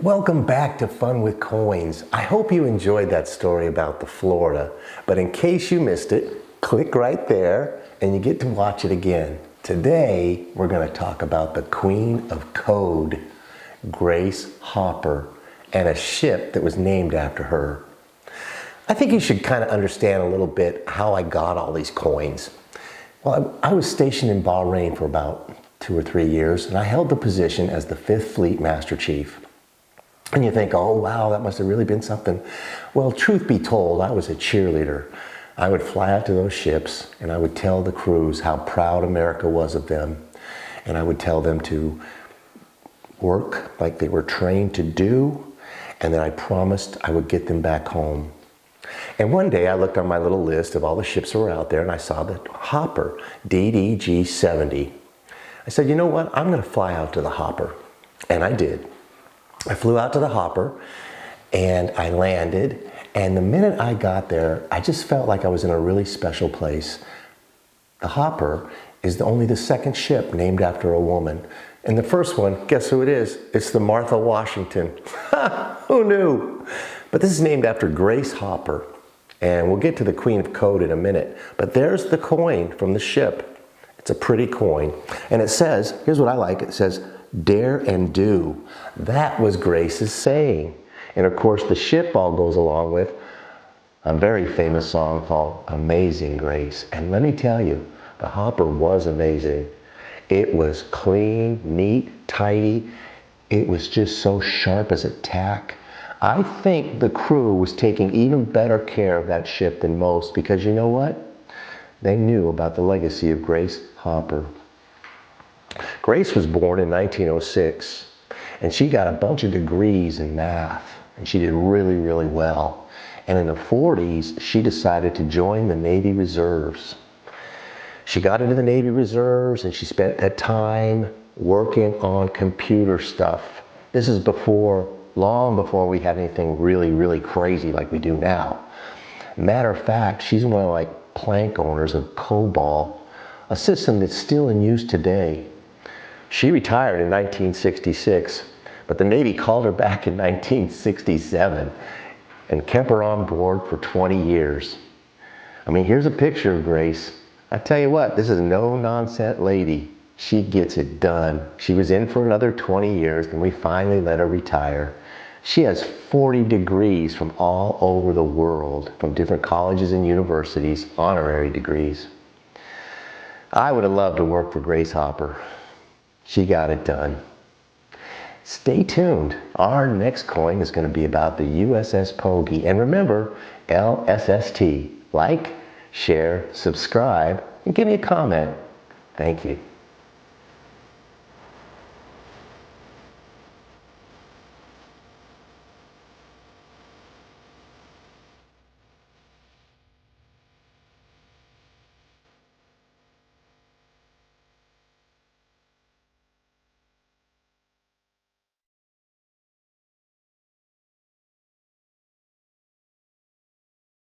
Welcome back to Fun with Coins. I hope you enjoyed that story about the Florida, but in case you missed it, click right there and you get to watch it again. Today, we're going to talk about the Queen of Code, Grace Hopper, and a ship that was named after her. I think you should kind of understand a little bit how I got all these coins. Well, I was stationed in Bahrain for about 2 or 3 years, and I held the position as the 5th Fleet Master Chief. And you think, oh wow, that must have really been something. Well, truth be told, I was a cheerleader. I would fly out to those ships and I would tell the crews how proud America was of them. And I would tell them to work like they were trained to do. And then I promised I would get them back home. And one day I looked on my little list of all the ships that were out there and I saw the Hopper, DDG-70. I said, you know what? I'm going to fly out to the Hopper. And I did. I flew out to the Hopper and I landed, and the minute I got there, I just felt like I was in a really special place. The Hopper is only the second ship named after a woman. And the first one, guess who it is? It's the Martha Washington. Who knew? But this is named after Grace Hopper. And we'll get to the Queen of Code in a minute. But there's the coin from the ship. It's a pretty coin. And it says, here's what I like, it says, dare and do. That was Grace's saying. And of course the ship all goes along with a very famous song called Amazing Grace. And let me tell you, the Hopper was amazing. It was clean, neat, tidy. It was just so sharp as a tack. I think the crew was taking even better care of that ship than most, because you know what? They knew about the legacy of Grace Hopper. Grace was born in 1906, and she got a bunch of degrees in math, and she did really, really well. And in the 40s, she decided to join the Navy Reserves. She got into the Navy Reserves, and she spent that time working on computer stuff. This is long before we had anything really, really crazy like we do now. Matter of fact, she's one of the plank owners of COBOL, a system that's still in use today. She retired in 1966, but the Navy called her back in 1967 and kept her on board for 20 years. I mean, here's a picture of Grace. I tell you what, this is no nonsense lady. She gets it done. She was in for another 20 years and we finally let her retire. She has 40 degrees from all over the world, from different colleges and universities, honorary degrees. I would have loved to work for Grace Hopper. She got it done. Stay tuned. Our next coin is going to be about the USS Pogey. And remember, LSST. Like, share, subscribe, and give me a comment. Thank you.